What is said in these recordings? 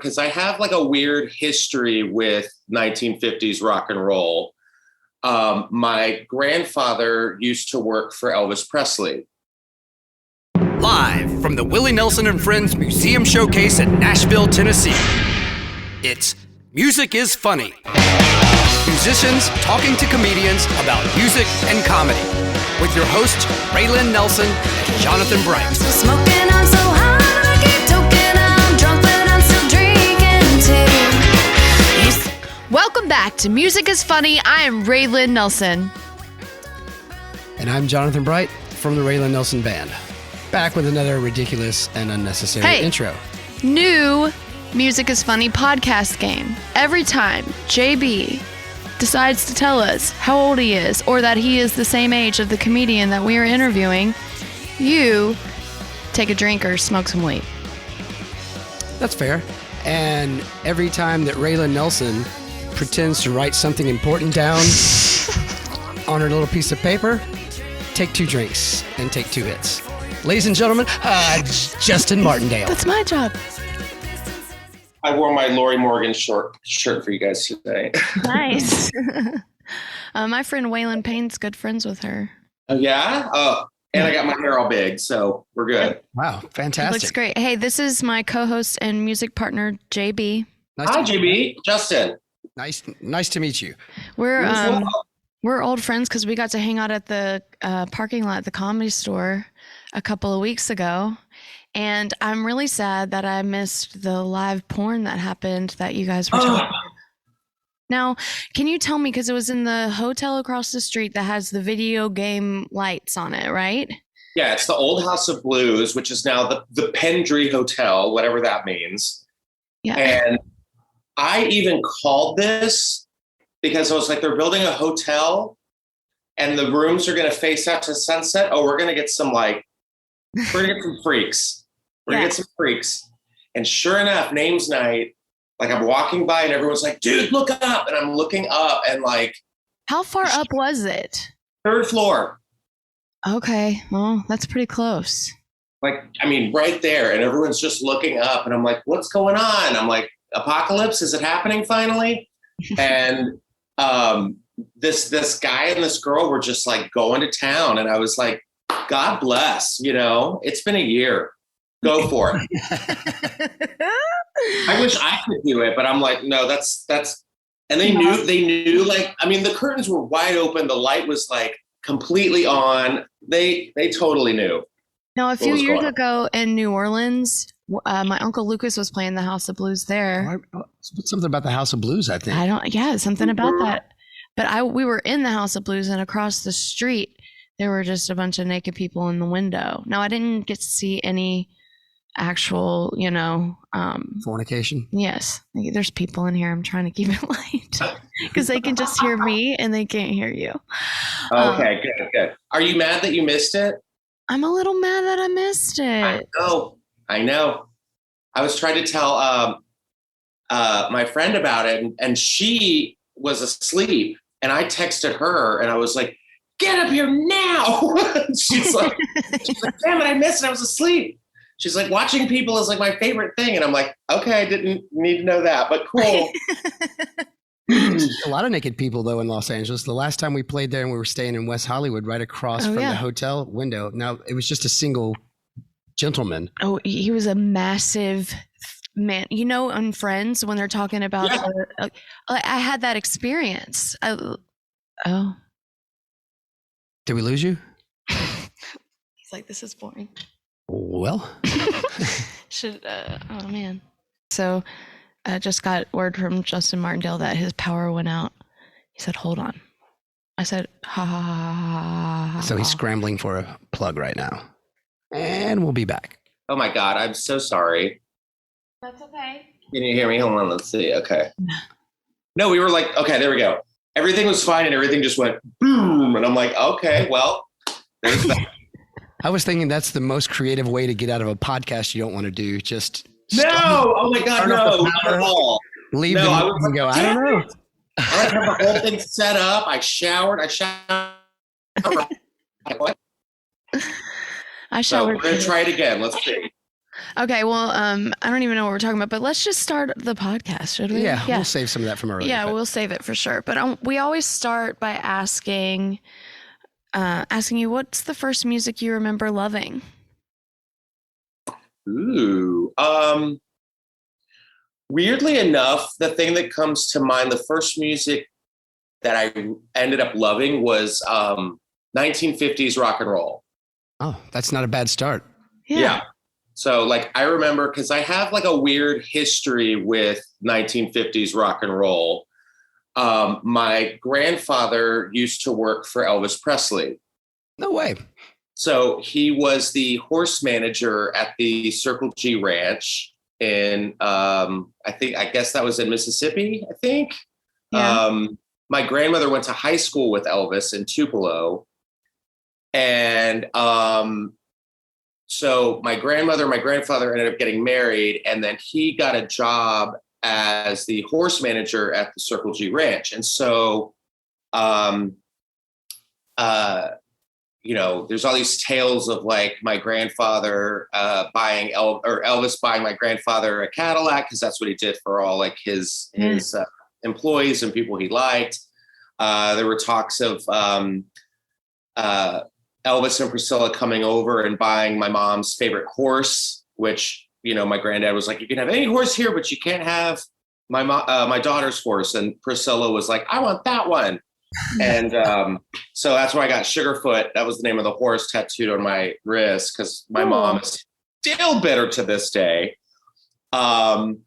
because I have like a weird history with 1950s rock and roll. My grandfather used to work for Elvis Presley. Live from the Willie Nelson and Friends Museum Showcase in Nashville, Tennessee. It's Music is Funny. Musicians talking to comedians about music and comedy. With your hosts, Raelyn Nelson and Jonathan Bright. I'm still smoking, I'm so high, I keep toking, I'm drunk, but I'm still drinking too. Welcome back to Music is Funny. I am Raelyn Nelson. And I'm Jonathan Bright from the Raelyn Nelson Band. Back with another ridiculous and unnecessary intro. New Music is Funny podcast game. Every time JB decides to tell us how old he is or that he is the same age of the comedian that we are interviewing, you take a drink or smoke some weed. That's fair. And every time that Raelyn Nelson pretends to write something important down on her little piece of paper, take 2 drinks and take 2 hits. Ladies and gentlemen, Justin Martindale. That's my job. I wore my Lori Morgan shirt for you guys today. Nice. My friend Waylon Payne's good friends with her. Oh, yeah? Oh, and I got my hair all big, so we're good. Wow, fantastic. Looks great. Hey, this is my co-host and music partner, JB. Hi, JB. Justin. Nice to meet you. We're old friends because we got to hang out at the parking lot at the Comedy Store a couple of weeks ago. And I'm really sad that I missed the live porn that happened that you guys were talking about. Now, can you tell me, because it was in the hotel across the street that has the video game lights on it, right? Yeah, it's the old House of Blues, which is now the Pendry Hotel, whatever that means. Yeah. And I even called this because I was like, they're building a hotel and the rooms are going to face out to sunset. Oh, we're going to get some freaks. We're going to get some freaks. And sure enough, names night, like I'm walking by and everyone's like, dude, look up. And I'm looking up and like. How far up was it? 3rd floor. Okay. Well, that's pretty close. Like, I mean, right there. And everyone's just looking up and I'm like, what's going on? I'm like, apocalypse? Is it happening finally? And this guy and this girl were just like going to town. And I was like, God bless, it's been a year. Go for it. I wish I could do it, but I'm like, no, that's, and they knew like, I mean, the curtains were wide open. The light was like completely on. They totally knew. Now, a few years ago in New Orleans, my Uncle Lucas was playing the House of Blues there. Something about the House of Blues, I think. Something about that. But we were in the House of Blues, and across the street, there were just a bunch of naked people in the window. Now, I didn't get to see any actual, fornication. Yes. There's people in here. I'm trying to keep it light because they can just hear me and they can't hear you. Okay, good. Are you mad that you missed it? I'm a little mad that I missed it. I know. I was trying to tell my friend about it, and she was asleep. And I texted her, and I was like, "Get up here now!" she's like, "Damn it, I missed it. I was asleep." She's like, "Watching people is like my favorite thing," and I'm like, "Okay, I didn't need to know that, but cool." A lot of naked people, though, in Los Angeles. The last time we played there and we were staying in West Hollywood, right across from the hotel window. Now, it was just a single gentleman. Oh, he was a massive man. On Friends, when they're talking about I had that experience. Did we lose you? He's like, this is boring. Well. Oh, man. So I just got word from Justin Martindale that his power went out. He said, hold on. I said, ha, ha, ha, ha, ha. So he's scrambling for a plug right now. And we'll be back. Oh, my God. I'm so sorry. That's okay. Can you hear me? Hold on. Let's see. Okay. No, we were like, okay, there we go. Everything was fine and everything just went boom. And I'm like, okay, well, there's that. I was thinking that's the most creative way to get out of a podcast you don't want to do. Just oh my God, no, not at all. Leave them and go, I don't know. I have the whole thing set up. I showered. What? I showered. So we're going to try it again. Let's see. Okay, well, I don't even know what we're talking about, but let's just start the podcast, should we? Yeah, we'll save some of that from earlier. Yeah, but- we'll save it for sure. But we always start by asking you, what's the first music you remember loving? Ooh. Weirdly enough, the thing that comes to mind, the first music that I ended up loving was 1950s rock and roll. Oh, that's not a bad start. Yeah. So like I remember, because I have like a weird history with 1950s rock and roll. My grandfather used to work for Elvis Presley. No way. So he was the horse manager at the Circle G Ranch in, I guess that was in Mississippi, I think. Yeah. My grandmother went to high school with Elvis in Tupelo. And so my grandmother and my grandfather ended up getting married, and then he got a job as the horse manager at the Circle G Ranch. And so, there's all these tales of like my grandfather buying Elvis buying my grandfather a Cadillac, because that's what he did for all like his employees and people he liked. There were talks of Elvis and Priscilla coming over and buying my mom's favorite horse, which, my granddad was like, you can have any horse here, but you can't have my daughter's horse. And Priscilla was like, I want that one. And so that's why I got Sugarfoot. That was the name of the horse tattooed on my wrist, because my mom is still bitter to this day. And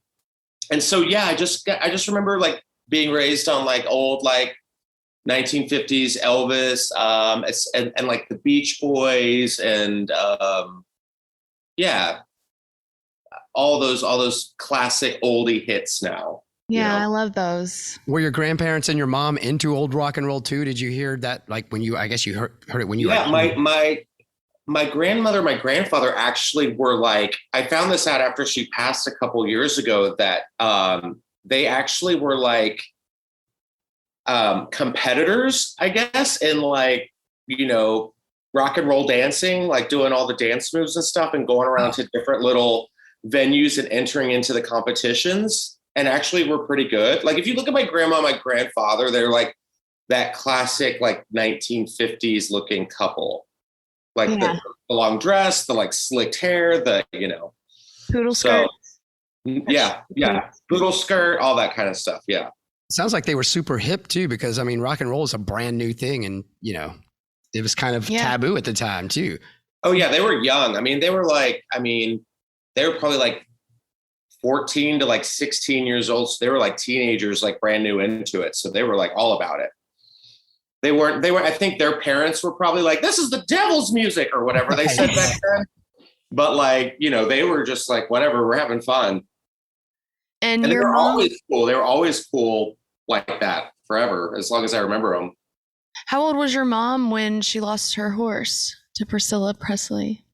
so, yeah, I just remember like being raised on like old, like 1950s Elvis, and like the Beach Boys, and all those classic oldie hits now. Yeah, I love those. Were your grandparents and your mom into old rock and roll too? Did you hear that? Like when you, I guess you heard it when you were. Yeah, my grandmother, my grandfather actually were like, I found this out after she passed a couple years ago, that they actually were like competitors, I guess, in like, rock and roll dancing, like doing all the dance moves and stuff and going around to different little venues and entering into the competitions, and actually were pretty good. Like if you look at my grandma, my grandfather, they're like that classic like 1950s looking couple, like the long dress, the like slicked hair, the Poodle skirt. Yeah, poodle skirt, all that kind of stuff. Yeah. Sounds like they were super hip too, because I mean, rock and roll is a brand new thing, and it was kind of taboo at the time too. Oh yeah, they were young. I mean, they were probably like 14 to like 16 years old. So they were like teenagers, like brand new into it. So they were like all about it. They were, I think their parents were probably like, this is the devil's music or whatever they said back then. But like, they were just like, whatever, we're having fun. And they were always cool. They were always cool like that forever, as long as I remember them. How old was your mom when she lost her horse to Priscilla Presley?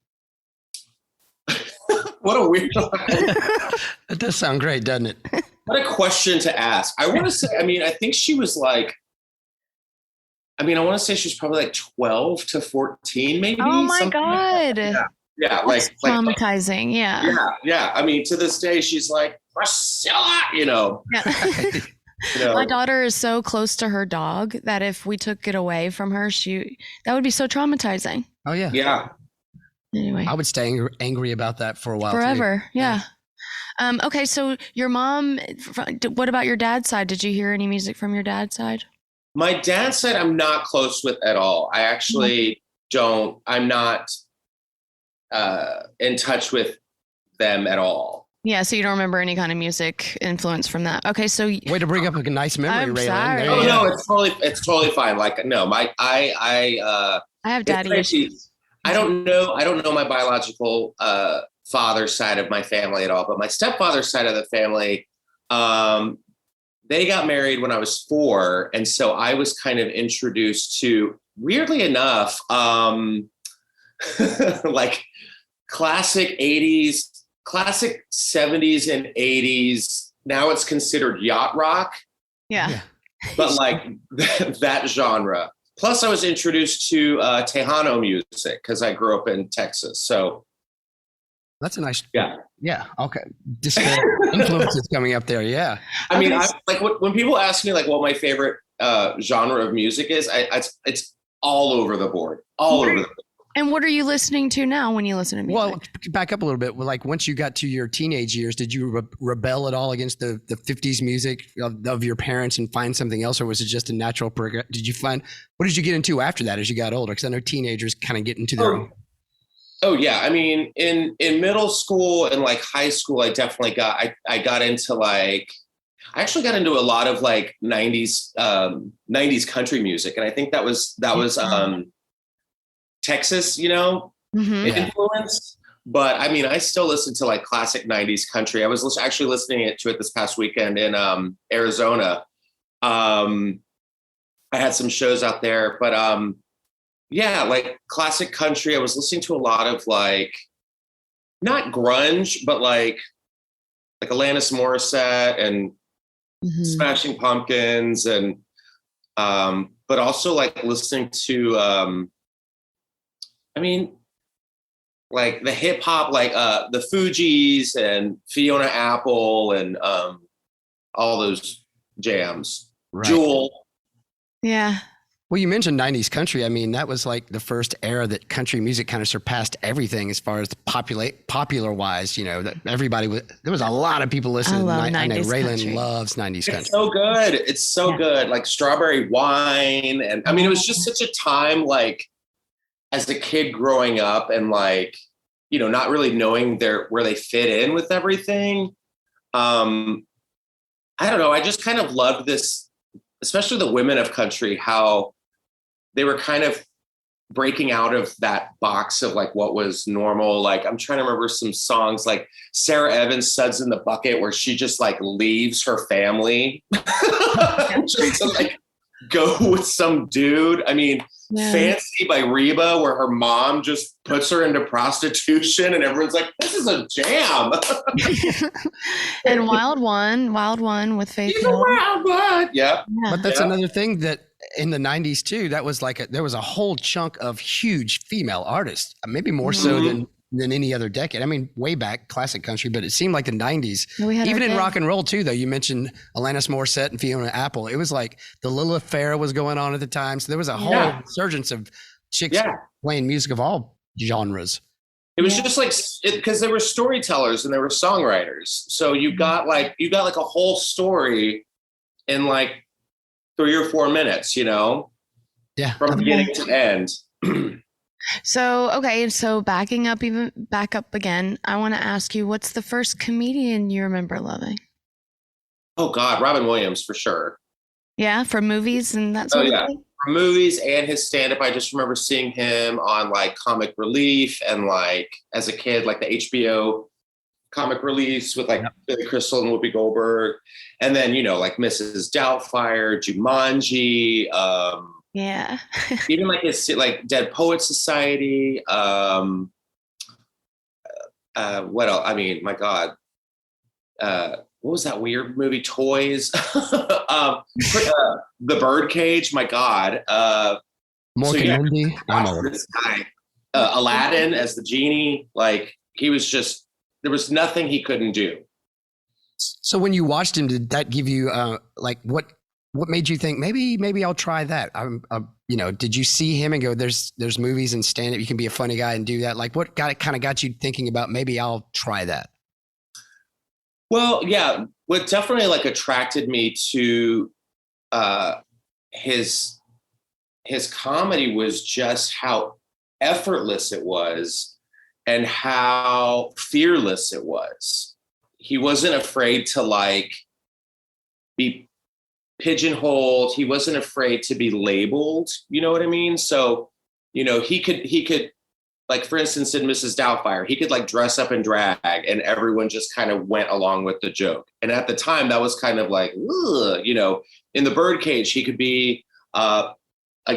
What a weird. That does sound great, doesn't it? What a question to ask. I want to say, I think she was like, I want to say she was probably like 12 to 14, maybe. Oh my God. Like yeah. That's traumatizing. Yeah. To this day, she's like, Priscilla, Yeah. My daughter is so close to her dog that if we took it away from her, that would be so traumatizing. Oh yeah. Yeah. Anyway, I would stay angry about that for a while. Forever. Too. Yeah. Okay. So your mom, what about your dad's side? Did you hear any music from your dad's side? My dad's side, I'm not close with at all. I actually don't. I'm not in touch with them at all. Yeah, so you don't remember any kind of music influence from that. Okay, so way to bring up a nice memory, Raelyn. Sorry. Oh no, it's totally fine. Like no, I have daddy issues. I don't know my biological father's side of my family at all, but my stepfather's side of the family, they got married when I was 4, and so I was kind of introduced to, weirdly enough, like classic 80s. Classic 70s and 80s. Now it's considered yacht rock. Yeah. But like that genre. Plus I was introduced to Tejano music because I grew up in Texas. So That's a nice. Yeah. Yeah. Okay. Disparate influences coming up there. Yeah. I mean, like when people ask me like what my favorite genre of music is, it's all over the board, all over the board. And what are you listening to now when you listen to music? Well, back up a little bit. Like once you got to your teenage years, did you rebel at all against the 50s music of your parents and find something else, or was it just a natural progression? What did you get into after that as you got older? Because I know teenagers kind of get into their own. Oh yeah, I mean, in middle school and like high school, I definitely I got into like, I actually got into a lot of like 90s country music, and I think that was Texas, influence. But I mean, I still listen to like classic 90s country. I was actually listening to it this past weekend in Arizona. I had some shows out there, but yeah, like classic country. I was listening to a lot of like, not grunge, but like Alanis Morissette and Smashing Pumpkins, and but also like listening to I mean, like the hip hop, like the Fugees and Fiona Apple and all those jams. Right. Jewel. Yeah. Well, you mentioned 90s country. I mean, that was like the first era that country music kind of surpassed everything as far as popular wise, that there was a lot of people listening. I know Raelyn country. loves 90s country. It's so good. It's so good. Like Strawberry Wine. And I mean, it was just such a time, like as a kid growing up and like, not really knowing where they fit in with everything. I don't know. I just kind of loved this, especially the women of country, how they were kind of breaking out of that box of like what was normal. Like I'm trying to remember some songs like Sarah Evans' Suds in the Bucket, where she just like leaves her family just to like go with some dude. I mean, Fancy by Reba, where her mom just puts her into prostitution and everyone's like, this is a jam. And Wild One with Faith Hill. Wild One. Yeah. But that's another thing that in the 90s too, that was like there was a whole chunk of huge female artists, maybe more so than any other decade. I mean, way back, classic country, but it seemed like the 90s, even in rock and roll too, though. You mentioned Alanis Morissette and Fiona Apple. It was like the Lilith Fair was going on at the time. So there was a whole resurgence of chicks playing music of all genres. It was just like, because there were storytellers and there were songwriters. So you got like a whole story in like 3 or 4 minutes, from beginning to end. So, okay. So back up again, I want to ask you, what's the first comedian you remember loving? Oh God, Robin Williams for sure. Yeah. From movies and that sort of thing? From movies and his stand-up. I just remember seeing him on like Comic Relief and like as a kid, like the HBO Comic Reliefs with like Billy Crystal and Whoopi Goldberg. And then, like Mrs. Doubtfire, Jumanji, yeah. even like his like Dead Poets Society. What else? I mean, my God. What was that weird movie? Toys. The Birdcage. My God. Mork and Mindy. This guy, Aladdin as the genie. Like he was just. There was nothing he couldn't do. So when you watched him, did that give you like what made you think maybe I'll try that? Did you see him and go, there's movies and stand up, you can be a funny guy and do that? Like what got you thinking about maybe I'll try that? Well, yeah, what definitely like attracted me to his comedy was just how effortless it was and how fearless it was. He wasn't afraid to like be pigeonholed. He wasn't afraid to be labeled. You know what I mean? So, he could like, for instance, in Mrs. Doubtfire, he could like dress up in drag and everyone just kind of went along with the joke. And at the time that was kind of like, in the Birdcage, he could be a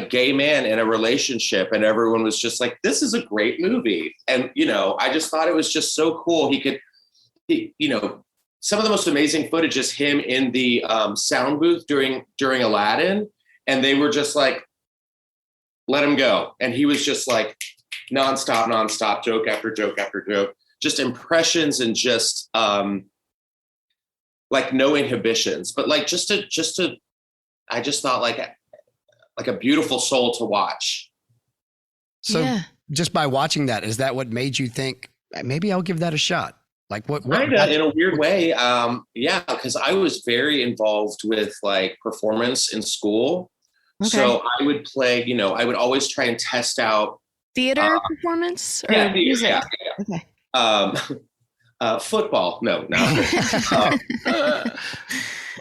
gay man in a relationship and everyone was just like, this is a great movie. And, I just thought it was just so cool. Some of the most amazing footage is him in the sound booth during Aladdin. And they were just like, let him go. And he was just like nonstop, joke after joke after joke, just impressions and just like no inhibitions, but like I just thought like a beautiful soul to watch. So just by watching that, is that what made you think maybe I'll give that a shot? Like what Kinda in a weird way. Yeah, because I was very involved with like performance in school. Okay. So I would play, I would always try and test out Theater performance or theater, music? yeah. Okay. Football. No.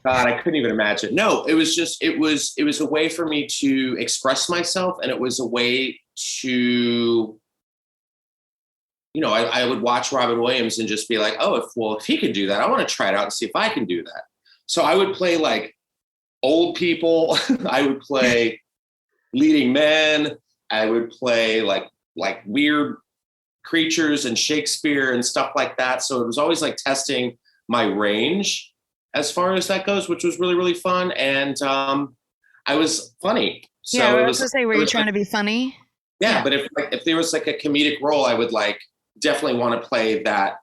God, I couldn't even imagine. No, it was a way for me to express myself, and it was a way to, I would watch Robin Williams and just be like, oh, if he could do that, I want to try it out and see if I can do that. So I would play like old people. I would play leading men. I would play like weird creatures and Shakespeare and stuff like that. So it was always like testing my range as far as that goes, which was really, really fun. And I was funny. So yeah, I it was going to say, were you trying to be funny? Yeah, but if there was like a comedic role, I would like definitely want to play that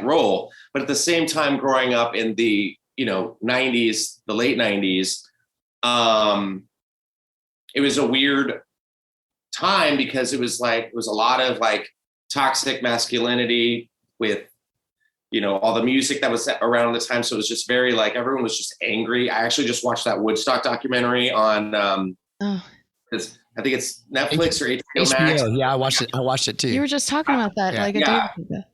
role. But at the same time, growing up in the 90s, the late 90s, it was a weird time because it was a lot of like toxic masculinity with all the music that was around the time. So it was just very like everyone was just angry. I actually just watched that Woodstock documentary on I think it's Netflix or HBO Max. Yeah, I watched it too. You were just talking about that a day ago.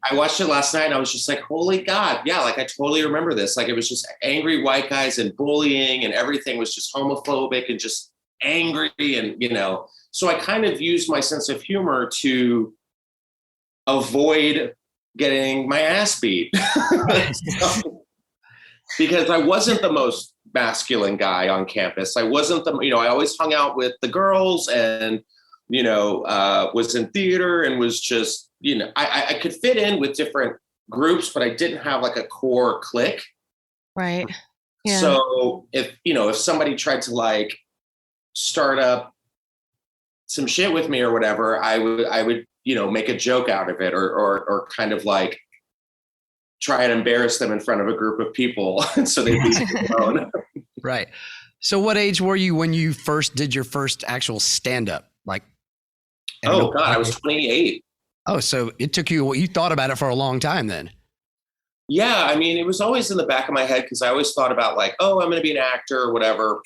I watched it last night and I was just like, holy God. Yeah, like I totally remember this. Like it was just angry white guys and bullying and everything was just homophobic and just angry and so I kind of used my sense of humor to avoid getting my ass beat. Because I wasn't the most masculine guy on campus. I wasn't I always hung out with the girls and, was in theater and was just, I could fit in with different groups, but I didn't have like a core clique. Right. Yeah. So if somebody tried to like start up some shit with me or whatever, I would, make a joke out of it or kind of like try and embarrass them in front of a group of people. So they'd be alone. Right. So what age were you when you first did your first actual stand-up? Like, oh God, I was 28. Oh, so it took you thought about it for a long time then. Yeah. I mean, it was always in the back of my head because I always thought about like, oh, I'm going to be an actor or whatever.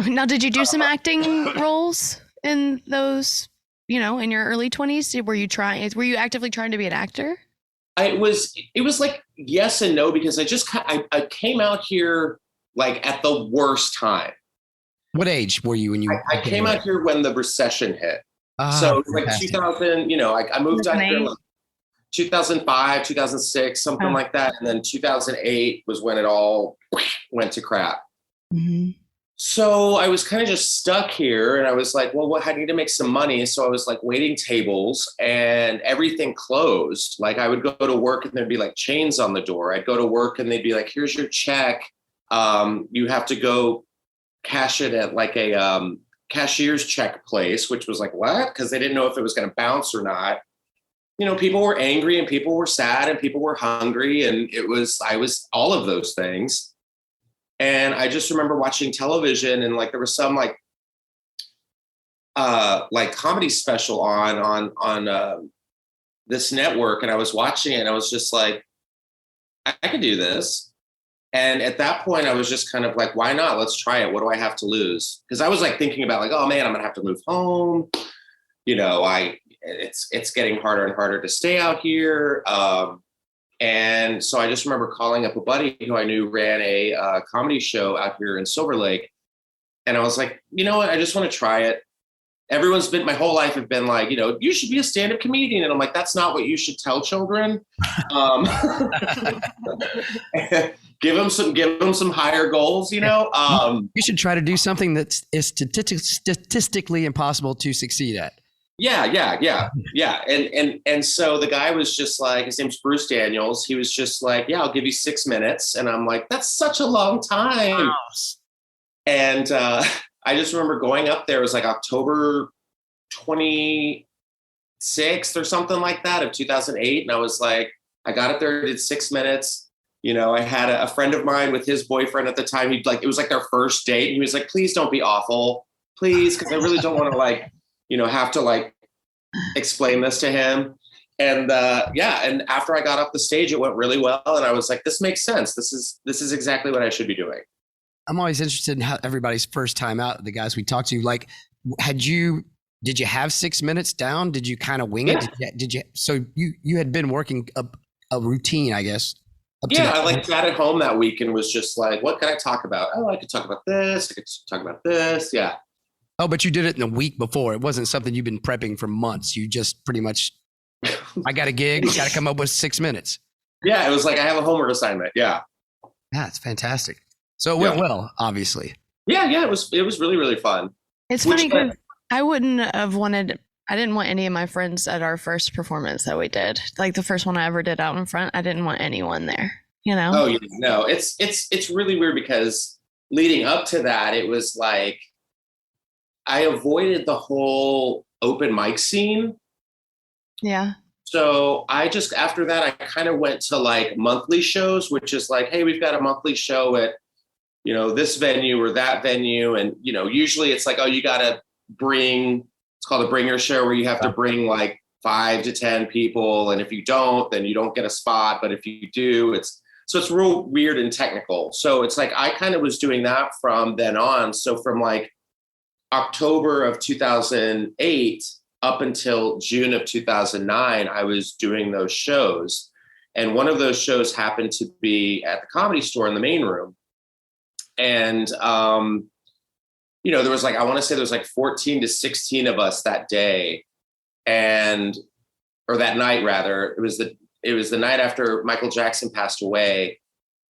Now, did you do some acting roles in those, in your early 20s? Were you actively trying to be an actor? It was like yes and no, because I came out here like at the worst time. What age were you when you? I came out here when the recession hit. So it was like 2000, I moved out here in like 2005, 2006, something like that. And then 2008 was when it all went to crap. Mm-hmm. So I was kind of just stuck here and I was like, well, I need to make some money. So I was like waiting tables and everything closed. Like I would go to work and there'd be like chains on the door. I'd go to work and they'd be like, here's your check. You have to go cash it at like a cashier's check place, which was like, what? Because they didn't know if it was going to bounce or not. People were angry and people were sad and people were hungry. And I was all of those things. And I just remember watching television and like there was some like comedy special on this network, and I was watching it and I was just like, I could do this. And at that point I was just kind of like, why not? Let's try it. What do I have to lose? Because I was like thinking about like, oh man, I'm gonna have to move home. It's getting harder and harder to stay out here. And so I just remember calling up a buddy who I knew ran a comedy show out here in Silver Lake. And I was like, you know what? I just want to try it. My whole life have been like, you should be a stand-up comedian. And I'm like, that's not what you should tell children. Give them some higher goals, You should try to do something that is statistically impossible to succeed at. Yeah. And so the guy was just like, his name's Bruce Daniels. He was just like, yeah, I'll give you 6 minutes. And I'm like, that's such a long time. Wow. And I just remember going up there. It was like October 2010. 6th or something like that of 2008. And I was like, I got up there, did 6 minutes. You know, I had a friend of mine with his boyfriend at the time. He'd like, it was like their first date. And he was like, please don't be awful, please. Cause I really don't want to like, you know, have to like explain this to him. And and after I got off the stage, it went really well. And I was like, this makes sense. This is exactly what I should be doing. I'm always interested in how everybody's first time out, the guys we talked to, like, did you have 6 minutes down? Did you kind of wing it? Did you, so you had been working a routine, I guess. I like sat at home that week and was just like, what can I talk about? Oh, I could talk about this. I could talk about this. Yeah. Oh, but you did it in a week before. It wasn't something you've been prepping for months. You just pretty much, I got a gig, got to come up with 6 minutes. Yeah. It was like, I have a homework assignment. Yeah. Yeah. It's fantastic. So it went well, obviously. Yeah. It was really, really fun. It's funny because I didn't want any of my friends at our first performance that we did. Like the first one I ever did out in front, I didn't want anyone there, you know? Oh, yeah, no, it's really weird because leading up to that, it was like, I avoided the whole open mic scene. Yeah. So I just, after that, I kind of went to like monthly shows, which is like, hey, we've got a monthly show at, you know, this venue or that venue. And, you know, usually it's like, oh, you got to bring, it's called a bringer show where you have to bring like 5 to 10 people. And if you don't, then you don't get a spot. But if you do, it's real weird and technical. So it's like, I kind of was doing that from then on. So from like October of 2008 up until June of 2009, I was doing those shows. And one of those shows happened to be at the Comedy Store in the main room. And, you know, there was like, I want to say there was like 14 to 16 of us that day or that night rather. It was the night after Michael Jackson passed away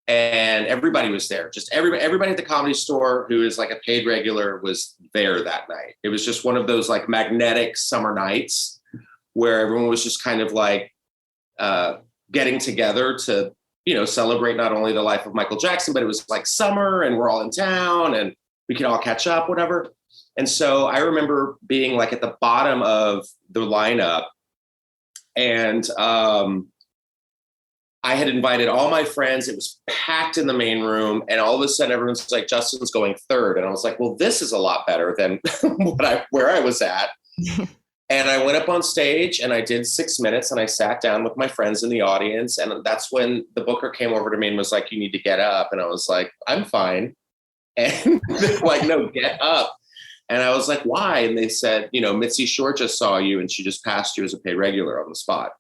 and everybody was there. Just everybody at the Comedy Store who is like a paid regular was there that night. It was just one of those like magnetic summer nights where everyone was just kind of like, getting together to, you know, celebrate not only the life of Michael Jackson, but it was like summer and we're all in town and we could all catch up, whatever. And so I remember being like at the bottom of the lineup and I had invited all my friends. It was packed in the main room. And all of a sudden everyone's like, Justin's going third. And I was like, well, this is a lot better than where I was at. And I went up on stage and I did 6 minutes and I sat down with my friends in the audience. And that's when the booker came over to me and was like, you need to get up. And I was like, I'm fine. And they're like, no, get up. And I was like, why? And they said, you know, Mitzi Shore just saw you and she just passed you as a paid regular on the spot.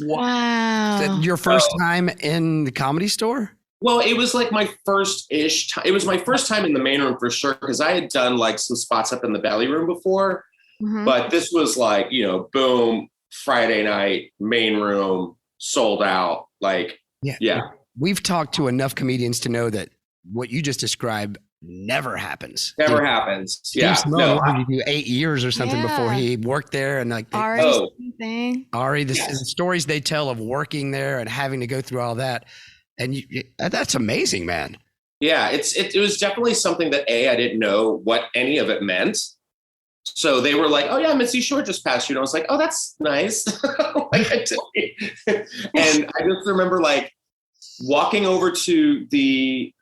Wow. Your first time in the Comedy Store? Well, it was like my first-ish time. It was my first time in the main room for sure, because I had done like some spots up in the belly room before. Mm-hmm. But this was like, you know, boom, Friday night, main room, sold out. Like, yeah. We've talked to enough comedians to know that what you just described never happens. Never happens. Yeah. No, had to do 8 years or something before he worked there. And like, Ari, the stories they tell of working there and having to go through all that. And that's amazing, man. Yeah, it was definitely something that I didn't know what any of it meant. So they were like, oh yeah, Mitzi Shore just passed you. And I was like, oh, that's nice. Like, and I just remember like walking over to the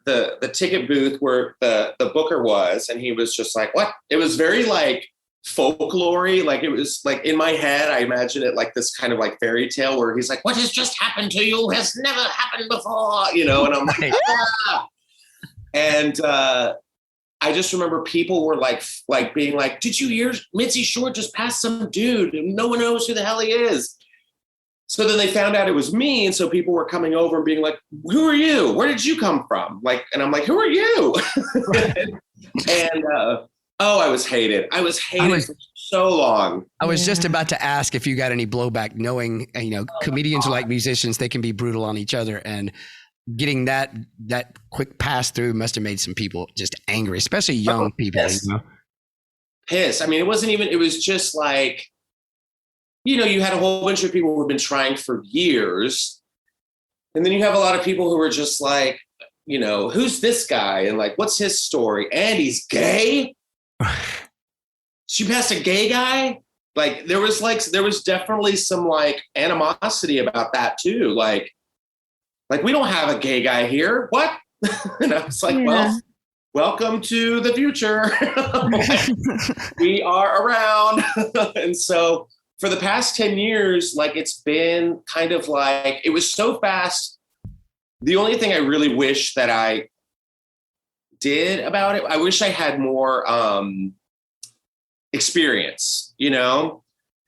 ticket booth where the booker was, and he was just like, what? It was very like folklore-y. Like it was like in my head, I imagine it like this kind of like fairy tale where he's like, what has just happened to you has never happened before, you know? And I'm like, ah. And I just remember people were like being like, did you hear Mitzi Shore just passed some dude and no one knows who the hell he is? So then they found out it was me. And so people were coming over and being like, who are you? Where did you come from? Like, and I'm like, who are you? and I was hated. I was hated for so long. I was just about to ask if you got any blowback, knowing, you know, comedians are like musicians. They can be brutal on each other, and getting that quick pass through must have made some people just angry, especially young people. Pissed. You know? Pissed. I mean, it was just like, you know, you had a whole bunch of people who have been trying for years. And then you have a lot of people who were just like, you know, who's this guy? And like, what's his story? And he's gay? She passed a gay guy? Like there was definitely some like animosity about that too. Like we don't have a gay guy here. What? And I was like, well, welcome to the future. Like, we are around. And so for the past 10 years, like it's been kind of like, it was so fast. The only thing I really wish that I did about it, I wish I had more experience, you know?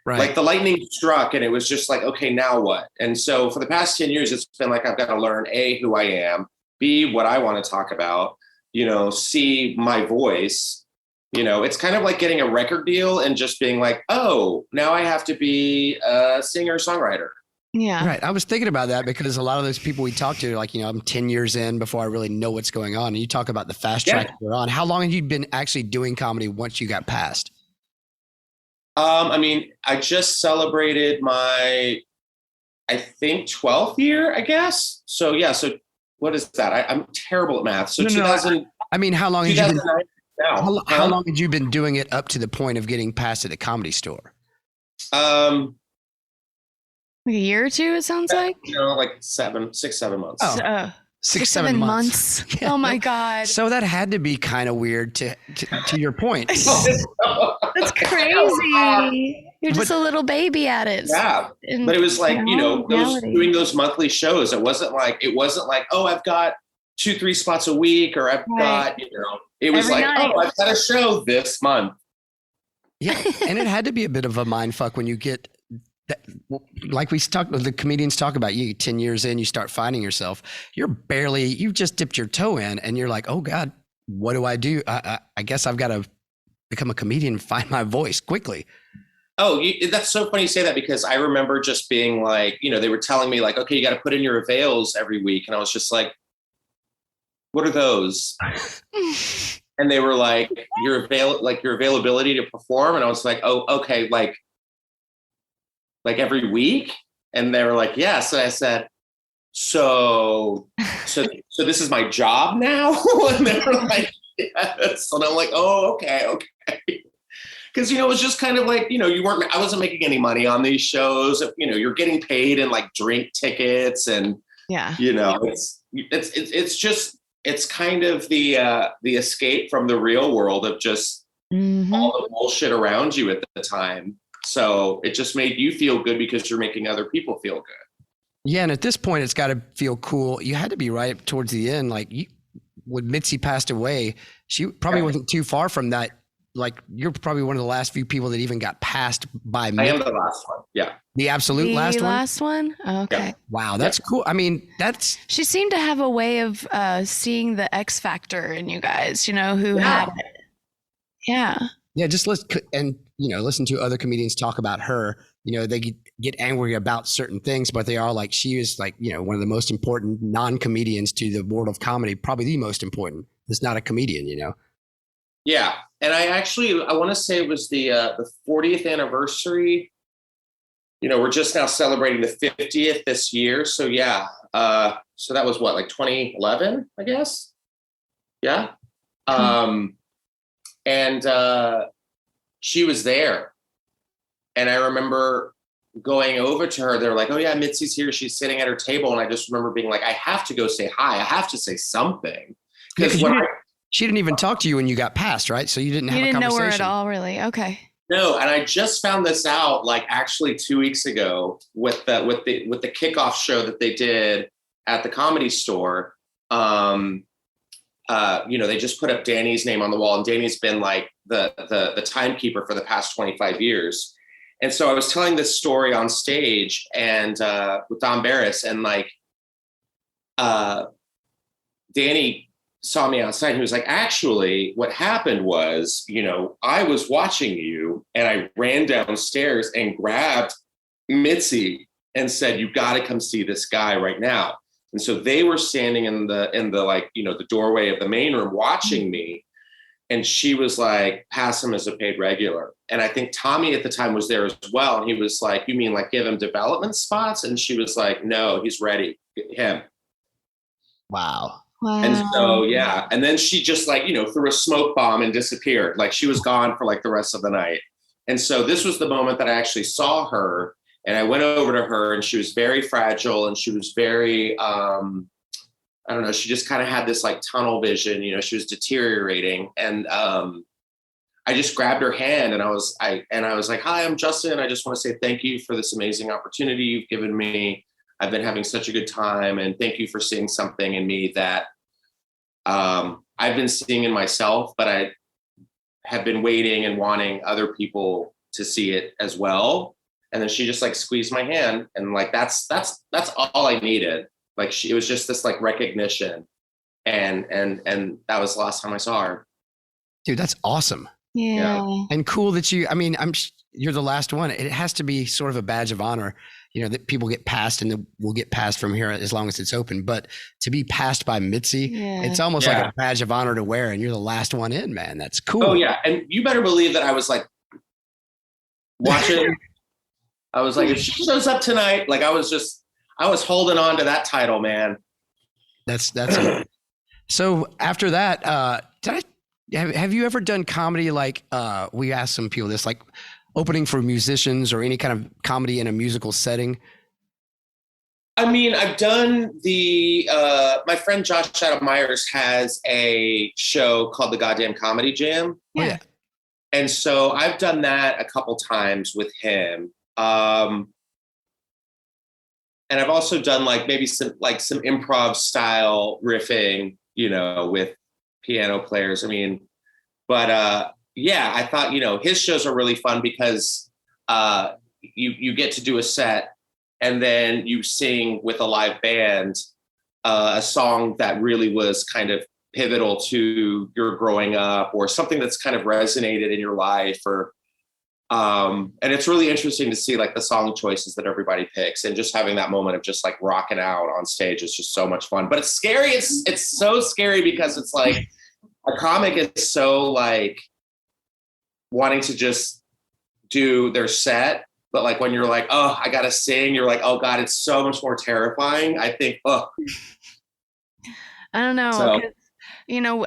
Right. Like the lightning struck and it was just like, okay, now what? And so for the past 10 years, it's been like, I've got to learn A, who I am, B, what I want to talk about, you know, C, my voice, you know, it's kind of like getting a record deal and just being like, oh, now I have to be a singer songwriter. Yeah. Right. I was thinking about that because a lot of those people we talk to are like, you know, I'm 10 years in before I really know what's going on. And you talk about the fast track you're on. How long have you been actually doing comedy once you got past? I mean, I just celebrated my, I think 12th year, I guess. So yeah. So what is that? I'm terrible at math. So No, 2000. I mean, how long have you been, now. how long had you been doing it up to the point of getting past at the Comedy Store? Like a year or two, it sounds like. You know, like 6, 7 months. Oh. 6, 7 months. Yeah. Oh my God. So that had to be kind of weird to your point. That's crazy. You're just a little baby at it. Yeah. But it was like, you know, doing those monthly shows. It wasn't like, oh, I've got 2-3 spots a week, or I've got, you know, it was every like, night. Oh, I've got a show this month. Yeah. And it had to be a bit of a mind fuck when you get that, like the comedians talk about, you 10 years in, you start finding yourself, you've just dipped your toe in and you're like, oh God, what do I do? I guess I've got to become a comedian and find my voice quickly. Oh, that's so funny you say that, because I remember just being like, you know, they were telling me like, okay, you got to put in your avails every week. And I was just like, what are those? And they were like, your availability to perform. And I was like, oh, okay. Like every week? And they were like, yes. And I said, so this is my job now? And they were like, yes. And I'm like, oh, okay. Because, you know, it was just kind of like, you know, I wasn't making any money on these shows. You know, you're getting paid in like drink tickets and, you know, it's kind of the escape from the real world of just all the bullshit around you at the time. So it just made you feel good because you're making other people feel good. Yeah. And at this point, it's got to feel cool. You had to be right towards the end. Like when Mitzi passed away, she probably wasn't too far from that. Like you're probably one of the last few people that even got passed by Mitzi. I am the last one. Yeah. The absolute last one? The last one? Okay. Yeah. Wow. That's cool. I mean, she seemed to have a way of seeing the X factor in you guys, you know, who had it. Yeah. Yeah. Just listen to other comedians talk about her. You know, they get angry about certain things, but they are like, she is like, you know, one of the most important non-comedians to the world of comedy, probably the most important. It's not a comedian, you know? Yeah. And I want to say it was the 40th anniversary. You know, we're just now celebrating the 50th this year. So yeah. So that was what, like 2011, I guess? Yeah. And she was there. And I remember going over to her. They're like, oh yeah, Mitzi's here. She's sitting at her table. And I just remember being like, I have to go say hi. I have to say something. Because she didn't even talk to you when you got passed, right? So you didn't have a conversation. You didn't know her at all, really? Okay. No, and I just found this out like actually 2 weeks ago with the kickoff show that they did at the Comedy Store. You know, they just put up Danny's name on the wall, and Danny's been like the timekeeper for the past 25 years. And so I was telling this story on stage and with Don Barris, and like Danny saw me outside and he was like, actually, what happened was, you know, I was watching you and I ran downstairs and grabbed Mitzi and said, you got to come see this guy right now. And so they were standing in the like, you know, the doorway of the main room watching me. And she was like, pass him as a paid regular. And I think Tommy at the time was there as well. And he was like, you mean like give him development spots? And she was like, no, he's ready. Him. Wow. And so, yeah. And then she just like, you know, threw a smoke bomb and disappeared. Like she was gone for like the rest of the night. And so this was the moment that I actually saw her, and I went over to her, and she was very fragile, and she was very, I don't know, she just kind of had this like tunnel vision, you know, she was deteriorating. And I just grabbed her hand, and I was like, hi, I'm Justin. I just want to say thank you for this amazing opportunity you've given me. I've been having such a good time, and thank you for seeing something in me that I've been seeing in myself, but I have been waiting and wanting other people to see it as well. And then she just like squeezed my hand, and like that's all I needed. Like it was just this like recognition, and that was the last time I saw her. Dude, that's awesome. Yeah. And cool that you're the last one. It has to be sort of a badge of honor, you know, that people get passed, and we'll get passed from here as long as it's open. But to be passed by Mitzi, it's almost like a badge of honor to wear, and you're the last one in, man. That's cool. Oh yeah. And you better believe that I was like watching. I was like, if she shows up tonight, like I was holding on to that title, man. That's so after that, have you ever done comedy? Like we asked some people this, like opening for musicians or any kind of comedy in a musical setting? I mean, I've done my friend Josh Adam Myers has a show called The Goddamn Comedy Jam. Yeah. And so I've done that a couple times with him. And I've also done like maybe some improv style riffing, you know, with piano players. I mean, but yeah, I thought, you know, his shows are really fun because you get to do a set, and then you sing with a live band a song that really was kind of pivotal to your growing up, or something that's kind of resonated in your life, or and it's really interesting to see like the song choices that everybody picks, and just having that moment of just like rocking out on stage is just so much fun. But it's scary. It's so scary because it's like a comic is so like wanting to just do their set, but like when you're like, oh, I gotta sing, you're like, oh God, it's so much more terrifying. I think, oh, I don't know. So- You know,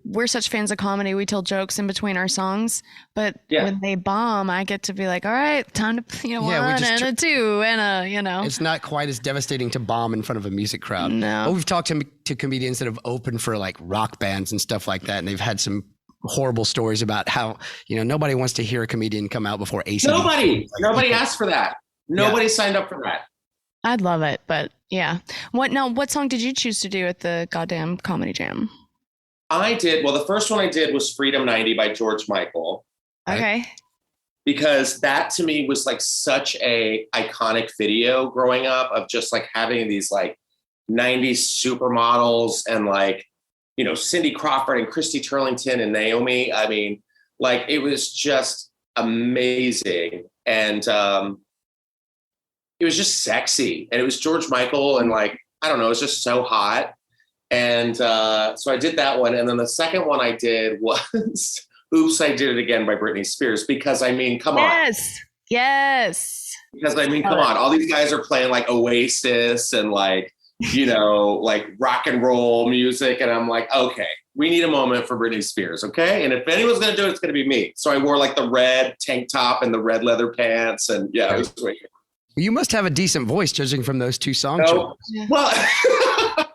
we're such fans of comedy. We tell jokes in between our songs, but when they bomb, I get to be like, all right, time to, you know, one and a two and a, you know. It's not quite as devastating to bomb in front of a music crowd. No. But we've talked to comedians that have opened for like rock bands and stuff like that, and they've had some horrible stories about how, you know, nobody wants to hear a comedian come out before AC/DC. Nobody asked for that. Nobody signed up for that. I'd love it, but yeah. What song did you choose to do at the Goddamn Comedy Jam? The first one I did was Freedom 90 by George Michael. Okay. Because that to me was like such a iconic video growing up, of just like having these like 90s supermodels, and like, you know, Cindy Crawford and Christy Turlington and Naomi. I mean, like it was just amazing. And it was just sexy, and it was George Michael, and like, I don't know, it was just so hot. And so I did that one. And then the second one I did was Oops, I Did It Again by Britney Spears, because I mean, come on. Yes. Because I mean, come on. All these guys are playing like Oasis and like, you know, like rock and roll music. And I'm like, okay, we need a moment for Britney Spears. Okay. And if anyone's going to do it, it's going to be me. So I wore like the red tank top and the red leather pants. And yeah, it was sweet. You must have a decent voice, judging from those two songs. No. Well,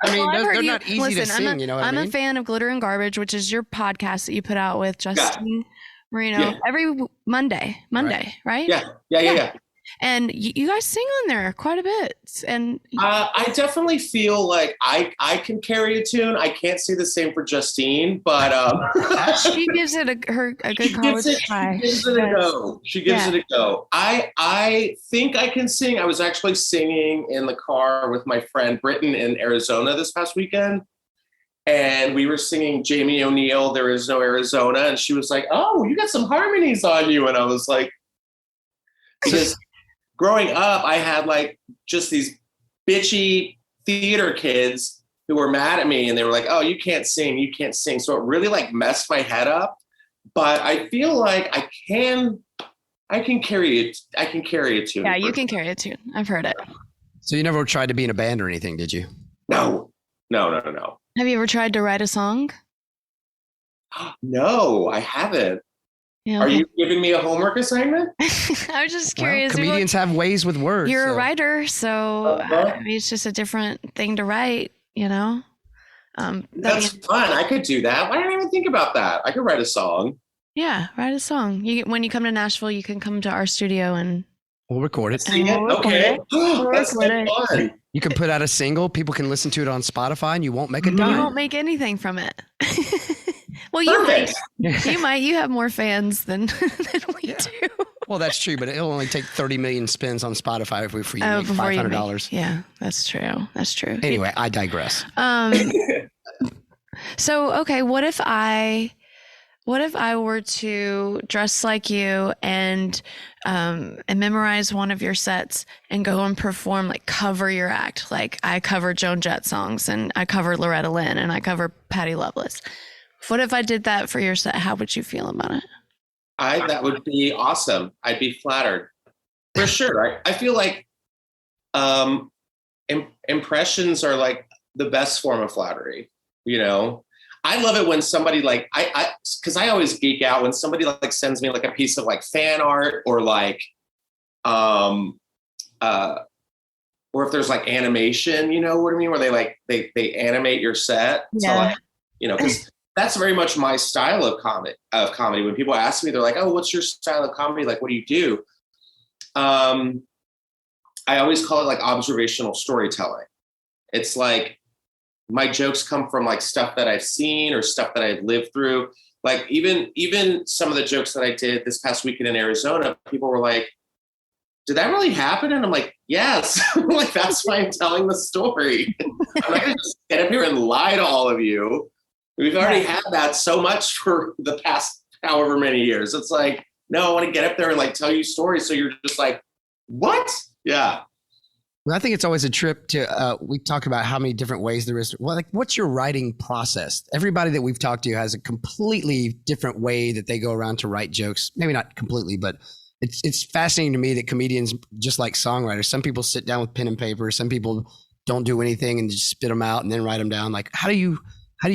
I mean, Well, they're not easy to sing, you know what I mean? I'm a fan of Glitter and Garbage, which is your podcast that you put out with Justin Marino every Monday, right? Yeah. And you guys sing on there quite a bit. And I definitely feel like I can carry a tune. I can't say the same for Justine, but she gives it a good college try. She gives it a go. She gives it a go. I think I can sing. I was actually singing in the car with my friend Britton in Arizona this past weekend. And we were singing Jamie O'Neill, There Is No Arizona. And she was like, oh, you got some harmonies on you. And I was like, because growing up, I had like just these bitchy theater kids who were mad at me, and they were like, oh, you can't sing. So it really like messed my head up. But I feel like I can carry it. I can carry a tune. Yeah, you can carry a tune. I've heard it. So you never tried to be in a band or anything, did you? No. Have you ever tried to write a song? No, I haven't. You know, Are you giving me a homework assignment? I was just Well, curious. comedians have ways with words. You're a so- writer, so I mean, it's just a different thing to write, you know? That's fun. I could do that. Why didn't I even think about that? I could write a song. Yeah, write a song. When you come to Nashville, you can come to our studio and We'll record it. Sing it? we'll record Okay. it. That's so record it. fun. You can put out a single. People can listen to it on Spotify, and you won't make a You dime. won't make anything from it. Well, you might. Perfect. You might. You have more fans than we Yeah. do. Well, that's true, but it'll only take 30 million spins on Spotify if we for you make before you $500. yeah, that's true. That's true. Anyway, I digress. So okay, what if I were to dress like you and memorize one of your sets and go and perform, like cover your act? Like I cover Joan Jett songs and I cover Loretta Lynn and I cover Patti Loveless. What if I did that for your set? How would you feel about it? That would be awesome. I'd be flattered. For sure. I feel like impressions are like the best form of flattery, you know? I love it when somebody like, cause I always geek out when somebody like sends me like a piece of like fan art or like, or if there's like animation, you know what I mean? Where they like, they animate your set. Yeah. So like, you know, cause that's very much my style of comedy. When people ask me, they're like, oh, what's your style of comedy? Like, what do you do? I always call it like observational storytelling. It's like my jokes come from like stuff that I've seen or stuff that I've lived through. Like even some of the jokes that I did this past weekend in Arizona, people were like, did that really happen? And I'm like, yes. Like, that's why I'm telling the story. I'm not gonna just get up here and lie to all of you. We've already had that so much for the past however many years. It's like, no, I want to get up there and like tell you stories. So you're just like, what? Yeah. Well, I think it's always a trip to, we talked about how many different ways there is. Well, like, what's your writing process? Everybody that we've talked to has a completely different way that they go around to write jokes. Maybe not completely, but it's fascinating to me that comedians, just like songwriters, some people sit down with pen and paper. Some people don't do anything and just spit them out and then write them down. Like, how do you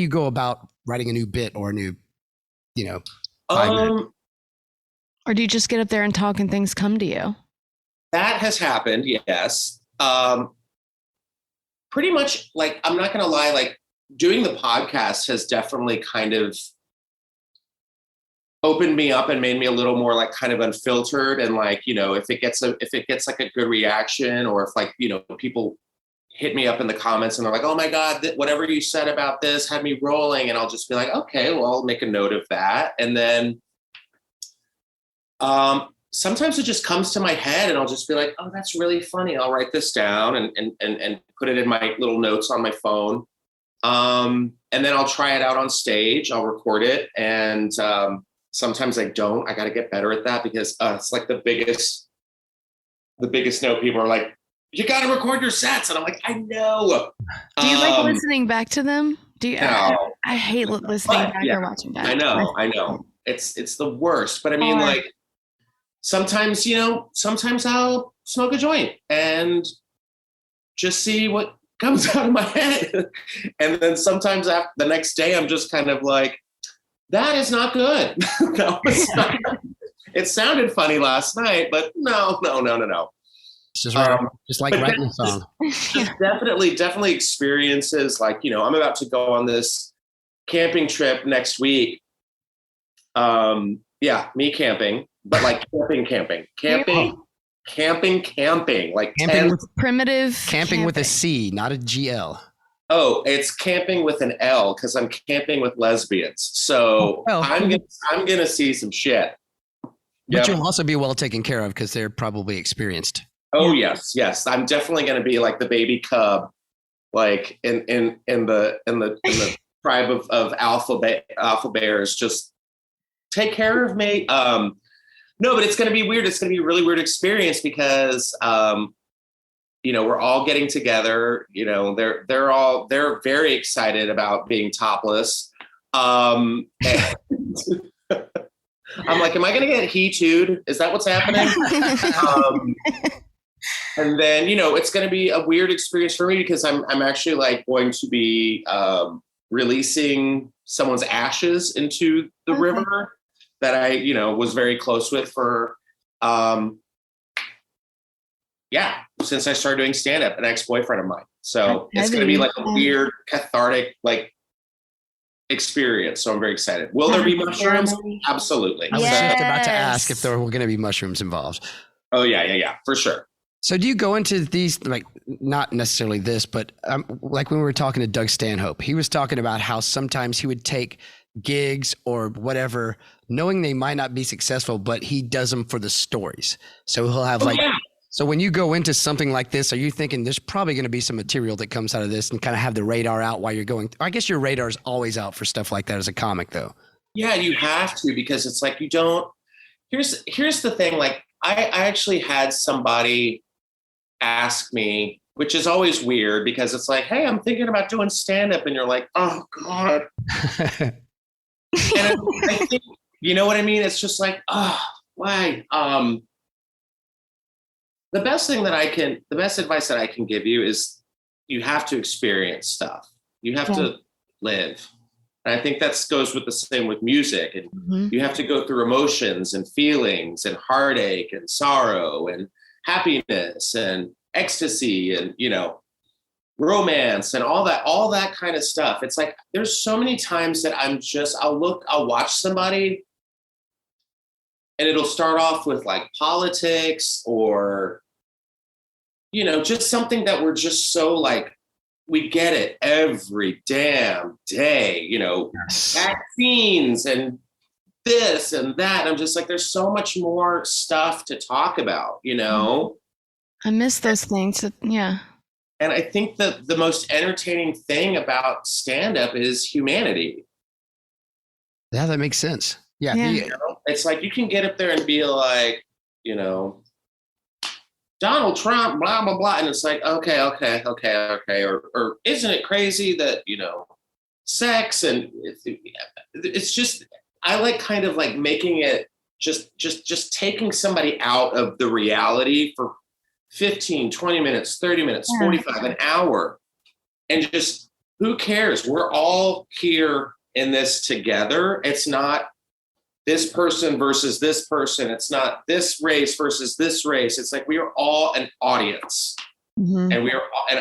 go about writing a new bit or a new, 5 minute? Or do you just get up there and talk and things come to you? That has happened, yes. Pretty much, like, I'm not gonna lie, like doing the podcast has definitely kind of opened me up and made me a little more like kind of unfiltered. And like, if it gets like a good reaction, or if like, people hit me up in the comments and they're like, oh my God, whatever you said about this had me rolling. And I'll just be like, okay, well, I'll make a note of that. And then sometimes it just comes to my head and I'll just be like, oh, that's really funny. I'll write this down and put it in my little notes on my phone. And then I'll try it out on stage. I'll record it. And sometimes I don't. I got to get better at that because it's like the biggest no. People are like, you got to record your sets. And I'm like, I know. Do you like listening back to them? Do you? No. I hate listening back or watching back. I know. It's the worst. But I mean, like, sometimes I'll smoke a joint and just see what comes out of my head. And then sometimes after the next day, I'm just kind of like, that is not good. It sounded funny last night, but no. It's just like writing a song. Just definitely experiences. Like, I'm about to go on this camping trip next week. Me camping, but like camping, like Camping with primitive camping with a C, not a GL. Oh, it's camping with an L because I'm camping with lesbians. So I'm gonna see some shit. But you'll also be well taken care of because they're probably experienced. Oh yes. I'm definitely gonna be like the baby cub, like in the tribe of alpha bears. Just take care of me. No, but it's gonna be weird. It's gonna be a really weird experience because we're all getting together. They're very excited about being topless. I'm like, am I gonna get he-too'd? Is that what's happening? And then it's gonna be a weird experience for me because I'm actually like going to be releasing someone's ashes into the river. that I, was very close with for, since I started doing stand-up, an ex-boyfriend of mine. So it's going to be like a weird, cathartic, like, experience. So I'm very excited. Will there be mushrooms? Absolutely. I was just about to ask if there were going to be mushrooms involved. Oh, yeah, for sure. So do you go into these, like, not necessarily this, but like when we were talking to Doug Stanhope, he was talking about how sometimes he would take gigs or whatever, knowing they might not be successful, but he does them for the stories. So he'll have so when you go into something like this, are you thinking there's probably going to be some material that comes out of this and kind of have the radar out while you're going? I guess your radar is always out for stuff like that as a comic, though. Yeah, you have to, because it's like you don't. Here's the thing. Like I actually had somebody ask me, which is always weird because it's like, hey, I'm thinking about doing stand-up, and you're like, oh God. And I think, you know what I mean? It's just like, oh, why? The best advice that I can give you is you have to experience stuff. You have to live. And I think that goes with the same with music. And you have to go through emotions and feelings and heartache and sorrow and happiness and ecstasy and, romance and all that kind of stuff. It's like, there's so many times that I'll watch somebody and it'll start off with like politics or, just something that we're just so like, we get it every damn day, vaccines and this and that. I'm just like, there's so much more stuff to talk about, I miss those things. Yeah. And I think that the most entertaining thing about stand-up is humanity. Yeah, that makes sense. Yeah. It's like you can get up there and be like, Donald Trump, blah, blah, blah. And it's like, okay. Or isn't it crazy that, sex and it's just, I like kind of like making it just taking somebody out of the reality for 15, 20 minutes, 30 minutes, 45, an hour. And just, who cares? We're all here in this together. It's not this person versus this person. It's not this race versus this race. It's like we are all an audience. And and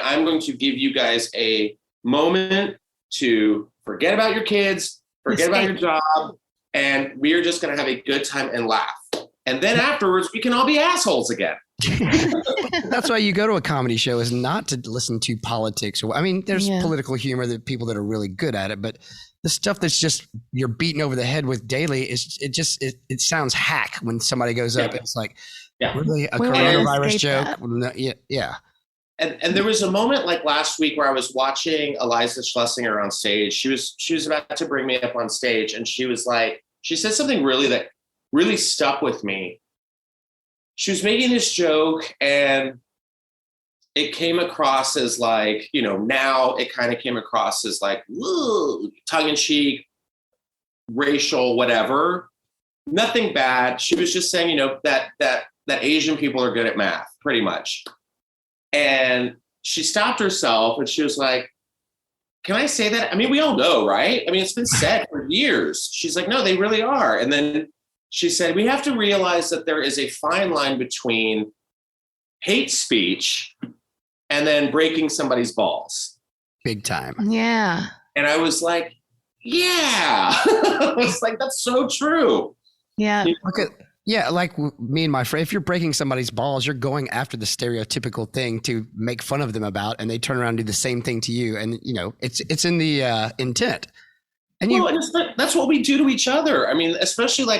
I'm going to give you guys a moment to forget about your kids, forget about your job, and we are just going to have a good time and laugh. And then afterwards, we can all be assholes again. That's why you go to a comedy show, is not to listen to politics. There's political humor, that people that are really good at it, but the stuff that's just you're beating over the head with daily is it sounds hack when somebody goes up. It's like really a coronavirus joke. Yeah. And there was a moment like last week where I was watching Eliza Schlesinger on stage. She was about to bring me up on stage, and she said something that really stuck with me. She was making this joke, and it came across as like, now it kind of came across as like, woo, tongue-in-cheek, racial, whatever. Nothing bad. She was just saying, that Asian people are good at math, pretty much. And she stopped herself and she was like, can I say that? We all know, right? It's been said for years. She's like, no, they really are. And then she said, we have to realize that there is a fine line between hate speech and then breaking somebody's balls. Big time. Yeah. And I was like, yeah. I was like, that's so true. Yeah. Like me and my friend, if you're breaking somebody's balls, you're going after the stereotypical thing to make fun of them about, and they turn around and do the same thing to you. And, it's in the intent. And that's what we do to each other. Especially I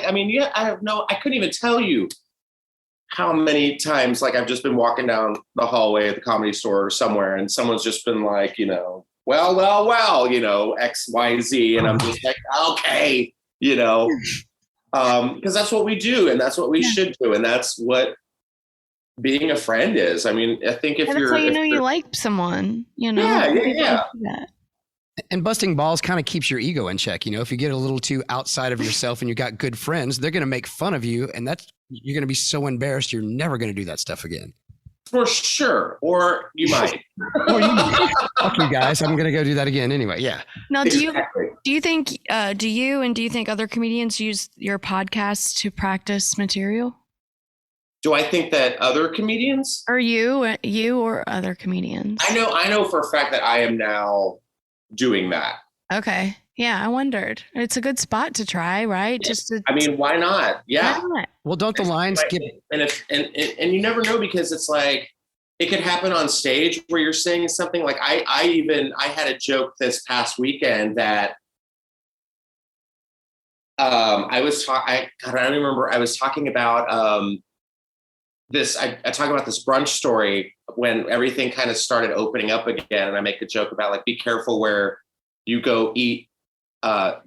couldn't even tell you how many times, like, I've just been walking down the hallway at the Comedy Store or somewhere, and someone's just been like, well, X, Y, Z. And I'm just like, okay, because that's what we do, and that's what we should do. And that's what being a friend is. I think if that's how you like someone, Yeah. And busting balls kind of keeps your ego in check. If you get a little too outside of yourself and you got good friends, they're going to make fun of you. And you're going to be so embarrassed, you're never going to do that stuff again. For sure. Or you might. Fuck you guys. I'm going to go do that again anyway. Yeah. Now, Exactly. Do you think, do you think other comedians use your podcast to practice material? Do I think that other comedians? Or you or other comedians? I know for a fact that I am now doing that. Okay. Yeah, I wondered. It's a good spot to try, right? I mean, why not? Yeah. Why not? Well, don't the lines get... And you never know, because it's like, it could happen on stage where you're saying something like, I had a joke this past weekend that I don't remember. I was talking about I talk about this brunch story when everything kind of started opening up again. And I make a joke about like, be careful where you go eat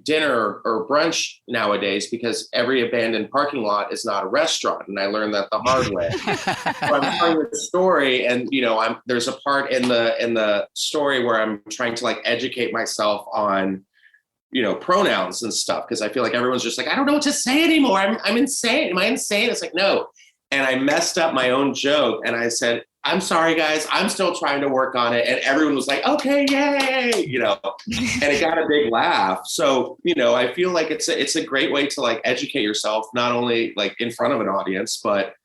dinner or brunch nowadays, because every abandoned parking lot is not a restaurant. And I learned that the hard way. So I'm telling the story, and there's a part in the story where I'm trying to like educate myself on pronouns and stuff, because I feel like everyone's just like, I don't know what to say anymore. I'm insane. Am I insane? It's like, no. And I messed up my own joke, and I said, I'm sorry, guys. I'm still trying to work on it. And everyone was like, okay, yay, and it got a big laugh. So, I feel like it's a great way to like educate yourself, not only like in front of an audience, but,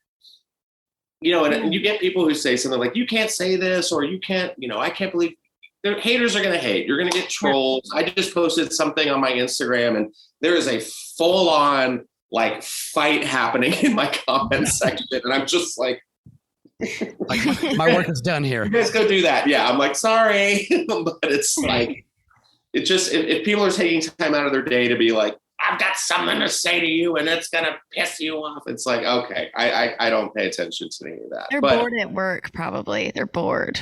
and you get people who say something like, you can't say this, or you can't, I can't believe the haters are going to hate. You're going to get trolls. I just posted something on my Instagram, and there is a full on like fight happening in my comment section. And I'm just like my work is done here. You guys go do that. Yeah. I'm like, sorry. But it's like, it just, if people are taking time out of their day to be like, I've got something to say to you and it's going to piss you off. It's like, okay, I don't pay attention to any of that. They're bored at work, probably. They're bored.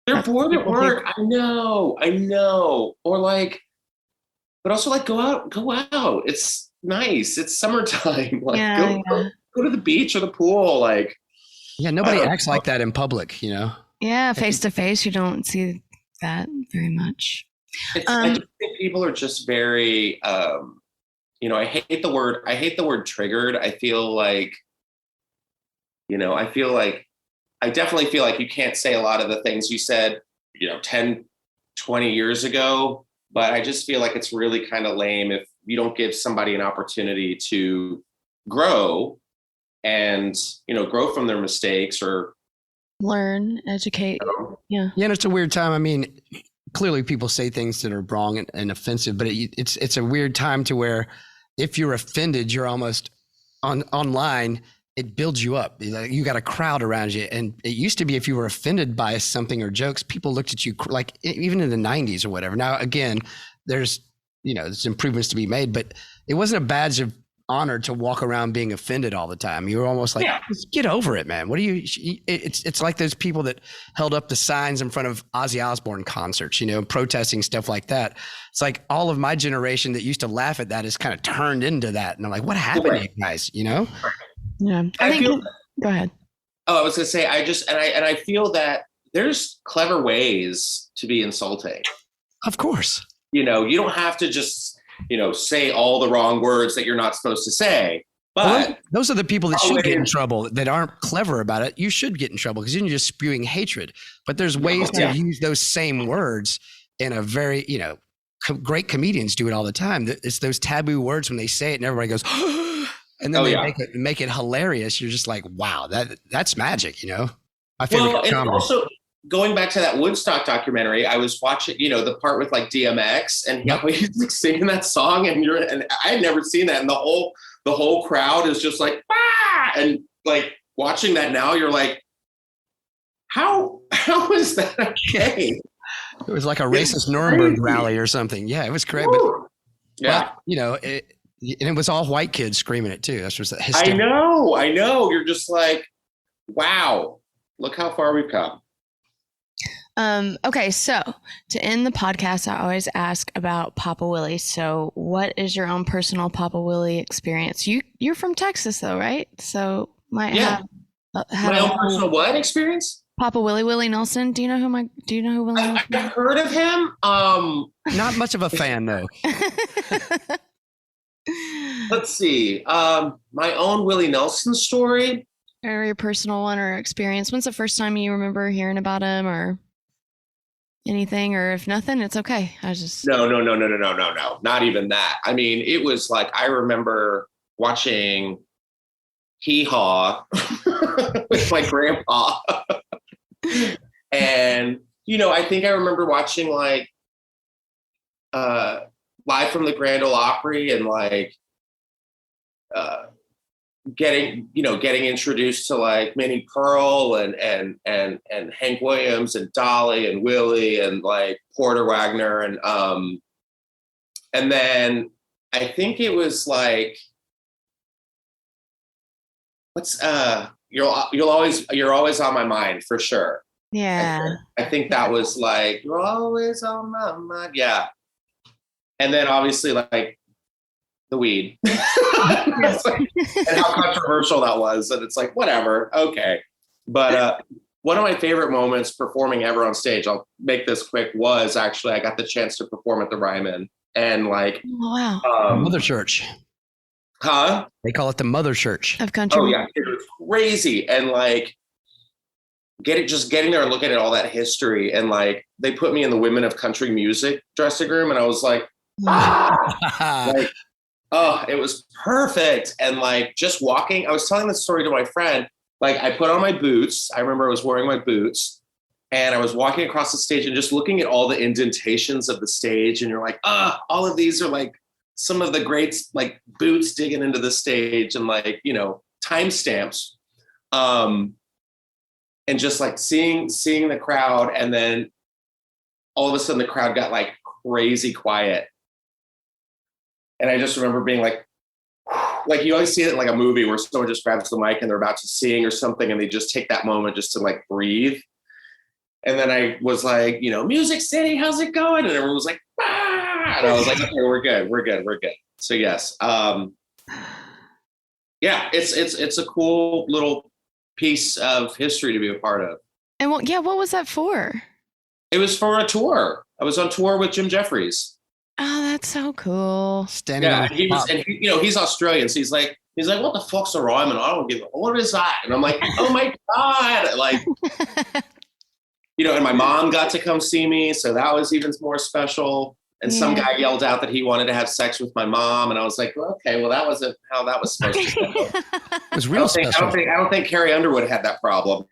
They're bored at work. I know. Or like, but also like go out. It's nice. It's summertime. Like go to the beach or the pool. Like, yeah, nobody acts like that in public, Yeah, face to face, you don't see that very much. I just think people are just very, I hate the word triggered. I definitely feel like you can't say a lot of the things you said, 10, 20 years ago, but I just feel like it's really kind of lame if you don't give somebody an opportunity to grow and, grow from their mistakes or learn, educate. Yeah. Yeah. And it's a weird time. I mean, clearly people say things that are wrong and offensive, but it's a weird time to where if you're offended, you're almost online. It builds you up. You got a crowd around you. And it used to be if you were offended by something or jokes, people looked at you like even in the 90s or whatever. Now, again, there's improvements to be made, but it wasn't a badge of honor to walk around being offended all the time. You were almost like, just get over it, man. What do you, it's like those people that held up the signs in front of Ozzy Osbourne concerts, protesting stuff like that. It's like all of my generation that used to laugh at that is kind of turned into that. And I'm like, what happened to you guys, Yeah. Go ahead. Oh, I was going to say, I feel that there's clever ways to be insulting. Of course. You don't have to just, say all the wrong words that you're not supposed to say. But those are the people that should get in trouble, that aren't clever about it. You should get in trouble because you're just spewing hatred. But there's ways to use those same words in a very, great comedians do it all the time. It's those taboo words when they say it and everybody goes, and then they make it hilarious. You're just like, wow, that's magic, My favorite comedy. And also, going back to that Woodstock documentary, I was watching, the part with like DMX, and he's like singing that song, and I had never seen that, and the whole crowd is just like, ah! And like watching that now, you're like, how is that okay? It was like a racist Nuremberg rally or something. Yeah, it was crazy. But, and it was all white kids screaming it too. That's just hysterical. I know. You're just like, wow, look how far we've come. Okay, so to end the podcast, I always ask about Papa Willie. So what is your own personal Papa Willie experience? You're from Texas though, right? So might have my own personal what experience? Papa Willie Nelson. Do you know who Willie Nelson is? I've heard of him. Not much of a fan though. Let's see. My own Willie Nelson story. Or your personal one or experience. When's the first time you remember hearing about him or anything, or if nothing, it's okay. No. Not even that. I mean, it was like, I remember watching Hee Haw with my grandpa. And, I think I remember watching like Live from the Grand Ole Opry and like getting introduced to like Minnie Pearl and Hank Williams and Dolly and Willie and like Porter Wagner and then I think it was like you're always on my mind for sure. Yeah. I think that was like, you're always on my mind. Yeah. And then obviously like the weed. And how controversial that was. And it's like, whatever. Okay. But one of my favorite moments performing ever on stage, I'll make this quick, was actually I got the chance to perform at the Ryman. And like, wow. Mother Church. Huh? They call it the Mother Church of country. Oh yeah, it was crazy. And like getting there and looking at all that history, and like they put me in the Women of Country Music dressing room, and I was like, like, oh, it was perfect. And like just walking, I was telling this story to my friend, like I put on my boots. I remember I was wearing my boots and I was walking across the stage and just looking at all the indentations of the stage, and you're like, all of these are like some of the great like boots digging into the stage and like, timestamps. And just like seeing the crowd, and then all of a sudden the crowd got like crazy quiet. And I just remember being like you always see it in like a movie where someone just grabs the mic and they're about to sing or something, and they just take that moment just to like breathe. And then I was like, Music City, how's it going? And everyone was like, ah! And I was like, okay, we're good. So yes. Yeah, it's a cool little piece of history to be a part of. And what was that for? It was for a tour. I was on tour with Jim Jeffries. Oh, that's so cool. Standing on he was, and he's Australian, so he's like, what the fuck's a Ryman? I don't give a, what is that? And I'm like, oh my God. Like, and my mom got to come see me, so that was even more special. And some guy yelled out that he wanted to have sex with my mom, and I was like, okay, well, that wasn't how that was supposed to go. It was real special. I don't think Carrie Underwood had that problem,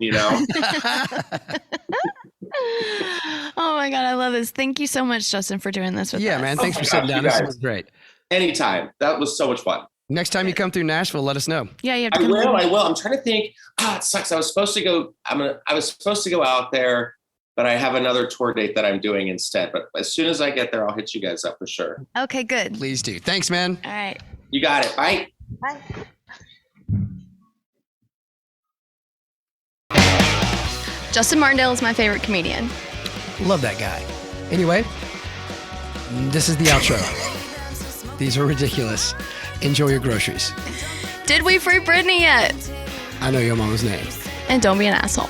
Oh my God, I love this. Thank you so much, Justin, for doing this with us. Yeah, man. Thanks for sitting down. This was great. Anytime. That was so much fun. Next time you come through Nashville, let us know. Yeah, you have I to come. will. I'm trying to think. It sucks. I was supposed to go out there, but I have another tour date that I'm doing instead. But as soon as I get there, I'll hit you guys up for sure. Okay, good. Please do. Thanks, man. All right. You got it. Bye. Bye. Justin Martindale is my favorite comedian. Love that guy. Anyway, this is the outro. These are ridiculous. Enjoy your groceries. Did we free Britney yet? I know your mama's name. And don't be an asshole.